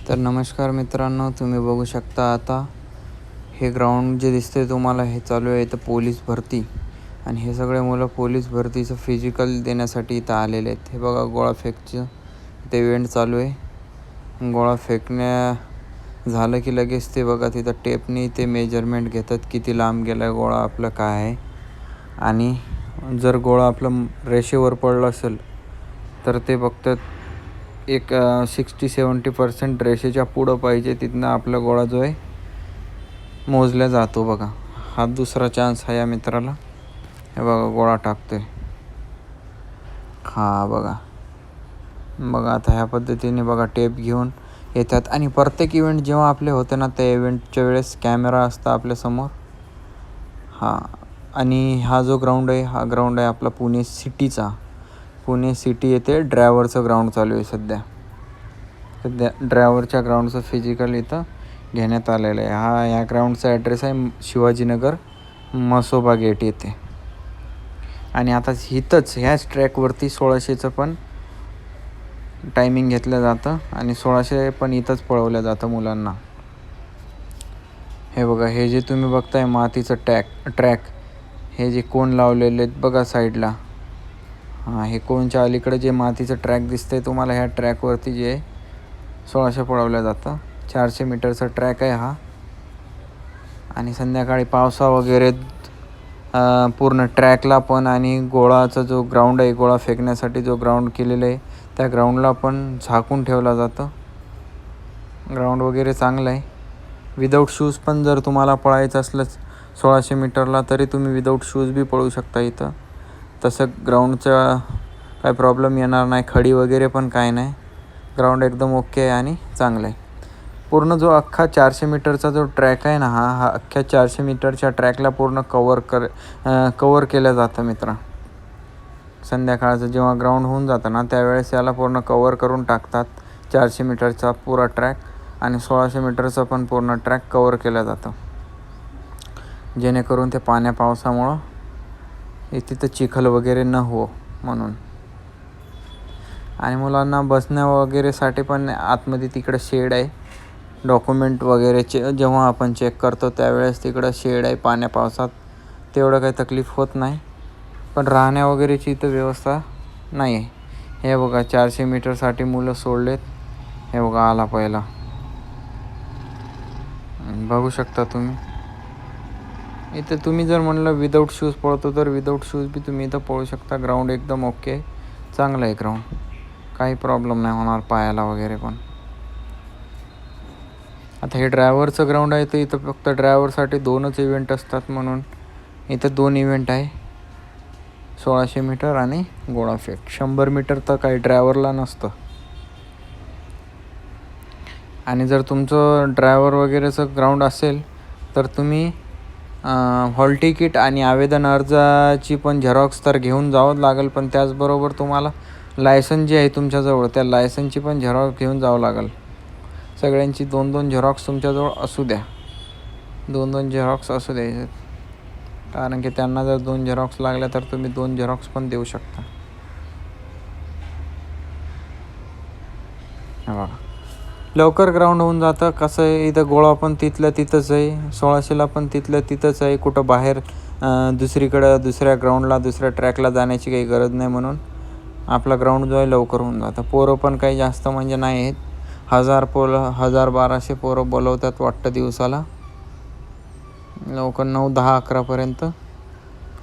तर नमस्कार मित्रांनो, तुम्ही बघू शकता आता हे ग्राउंड जे दिसतंय तुम्हाला, हे चालू आहे इथं पोलीस भरती. आणि हे सगळे मुलं पोलीस भरतीचं फिजिकल देण्यासाठी इथं आलेले आहेत. हे बघा, गोळा फेकचं ते इव्हेंट चालू आहे. गोळा फेकण्या झालं की लगेच ते बघा तिथं टेपनी ते मेजरमेंट घेतात, किती लांब गेला गोळा आपलं काय आहे. आणि जर गोळा आपलं रेषेवर पडला असेल तर ते बघतात एक 60-70% रेषेच्या पुढं पाहिजे, तिथनं आपला गोळा जो आहे मोजला जातो. बघा, हा दुसरा चान्स आहे या मित्राला. हे बघा, गोळा टाकतोय. बघा आता ह्या पद्धतीने बघा टेप घेऊन येतात. आणि प्रत्येक इव्हेंट जेव्हा आपले होते ना, त्या इव्हेंटच्या वेळेस कॅमेरा असता आपल्यासमोर. आणि हा जो ग्राउंड आहे, हा ग्राउंड आहे आपला पुणे सिटीचा. पुणे सिटी येथे ड्रायव्हरचं ग्राउंड चालू आहे सध्या ड्रायव्हरच्या ग्राउंडचं फिजिकल इथं घेण्यात आलेलं आहे. ह्या ग्राउंडचा ॲड्रेस आहे शिवाजीनगर मसोबा गेट येथे. आणि आता इथंच ह्याच ट्रॅकवरती 1600चं पण टायमिंग घेतलं जातं आणि 1600 पण इथंच पळवलं जातं मुलांना. हे बघा, हे जे तुम्ही बघताय मातीचं ट्रॅक, हे जे कोण लावलेले आहेत बघा साईडला, हे कोणच्या अलीकडे जे मातीचं ट्रॅक दिसतंय तुम्हाला, ह्या ट्रॅकवरती जे 1600 पळवलं जातं. 400 मीटरचा ट्रॅक आहे हा. आणि संध्याकाळी पावसा वगैरे पूर्ण ट्रॅकला पण आणि गोळाचा जो ग्राउंड आहे, गोळा फेकण्यासाठी जो ग्राउंड केलेलं आहे, त्या ग्राउंडला पण झाकून ठेवलं जातं. ग्राउंड वगैरे चांगलं आहे. विदाऊट शूज पण जर तुम्हाला पळायचं असलं 1600 मीटरला, तरी तुम्ही विदाऊट शूज बी पळू शकता इथं. तसं ग्राउंडचा काय प्रॉब्लेम येणार नाही, खडी वगैरे पण काय नाही. ग्राउंड एकदम ओके आहे आणि चांगलं आहे. पूर्ण जो अख्खा 400 मीटरचा जो ट्रॅक आहे ना, हा अख्ख्या 400 मीटरच्या ट्रॅकला पूर्ण कवर केलं जातं मित्रा. संध्याकाळचं जेव्हा ग्राउंड होऊन जातं ना, त्यावेळेस याला पूर्ण कवर करून टाकतात. 400 मीटरचा पुरा ट्रॅक आणि 1600 मीटरचा पण पूर्ण ट्रॅक कवर केलं जातं, जेणेकरून ते पावसामुळं तिथं चिखल वगैरे न हो म्हणून. आणि मुलांना बसण्या वगैरेसाठी पण आतमध्ये तिकडं शेड आहे. डॉक्युमेंट वगैरे जेव्हा आपण चेक करतो त्यावेळेस तिकडं शेड आहे. पावसात तेवढं काही तकलीफ होत नाही, पण राहण्या वगैरेची इथं व्यवस्था नाही आहे. हे बघा, 400 मीटरसाठी मुलं सोडलेत. हे बघा, आला पहिला. बघू शकता तुम्ही. इथं तुम्ही जर म्हणलं विदाऊट शूज पळतो, तर विदाऊट शूज बी तुम्ही इथं पळू शकता. ग्राउंड एकदम ओके आहे, चांगलं आहे ग्राउंड. काही प्रॉब्लेम नाही होणार पायाला वगैरे पण. आता हे ड्रायव्हरचं ग्राउंड आहे, तर इथं फक्त ड्रायव्हरसाठी 2च इव्हेंट असतात, म्हणून इथं 2 इव्हेंट आहे, 1600 मीटर आणि गोळाफेक. 100 मीटर तर काही ड्रायव्हरला नसतं. आणि जर तुमचं ड्रायव्हर वगैरेचं ग्राउंड असेल तर तुम्ही हॉल तिकीट आणि आवेदन अर्जाची पण झेरॉक्स तर घेऊन जावंच लागेल. पण त्याचबरोबर तुम्हाला लायसन जे आहे तुमच्याजवळ, त्या लायसनची पण झेरॉक्स घेऊन जावं लागेल. सगळ्यांची 2-2 झेरॉक्स तुमच्याजवळ असू द्या. 2-2 झेरॉक्स असू द्यायचे, कारण की त्यांना जर 2 झेरॉक्स लागल्या तर तुम्ही 2 झेरॉक्स पण देऊ शकता. बघा, लवकर ग्राउंड होऊन जातं. कसं आहे, इथं गोळा पण तिथल्या तिथंच आहे, 1600ला पण तिथल्या तिथंच आहे. कुठं बाहेर दुसरीकडं दुसऱ्या ग्राउंडला दुसऱ्या ट्रॅकला जाण्याची काही गरज नाही, म्हणून आपला ग्राउंड जो आहे लवकर होऊन जातं. पोरं पण काही जास्त म्हणजे नाही आहेत. 1000-1200 पोरं बोलवतात वाटतं दिवसाला. लवकर 9-10-11पर्यंत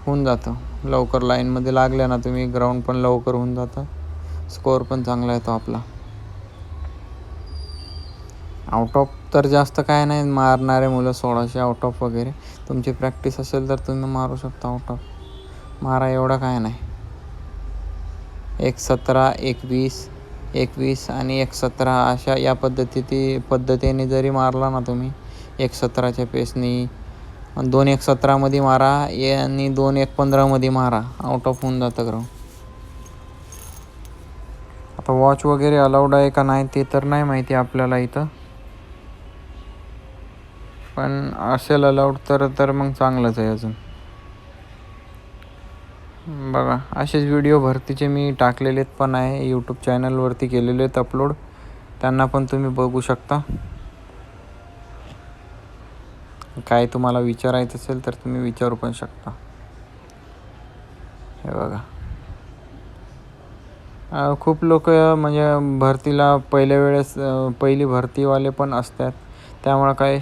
होऊन जातं. लवकर लाईनमध्ये लागल्या ना तुम्ही, ग्राउंड पण लवकर होऊन जातं. स्कोअर पण चांगला येतो आपला. आउट ऑफ तर जास्त काय नाही मारणारे मुलं, 1600 आउट ऑफ वगैरे. तुमची प्रॅक्टिस असेल तर तुम्ही मारू शकता आउट ऑफ. मारा, एवढं काय नाही. 1-17, 1-20 आणि 1-17 अशा या पद्धतीने जरी मारला ना तुम्ही, 1-17च्या पेसनी, 2-1-17मध्ये मारा आणि 2-1-15मध्ये मारा, आउट ऑफ होऊन जातं ग्राउंड. आता वॉच वगैरे अलाउड आहे का नाही ते तर नाही माहिती आपल्याला इथं, पण असेल अलाउड तर मग चांगलंच आहे अजून. बघा, असेच व्हिडिओ भरतीचे मी टाकलेले पण आहे, यूट्यूब चॅनलवरती केलेले आहेत अपलोड. त्यांना पण तुम्ही बघू शकता. काय तुम्हाला विचारायचं असेल तर तुम्ही विचारू पण शकता. हे बघा, खूप लोक म्हणजे भरतीला पहिल्या वेळेस पहिली भरतीवाले पण असतात, त्यामुळे काय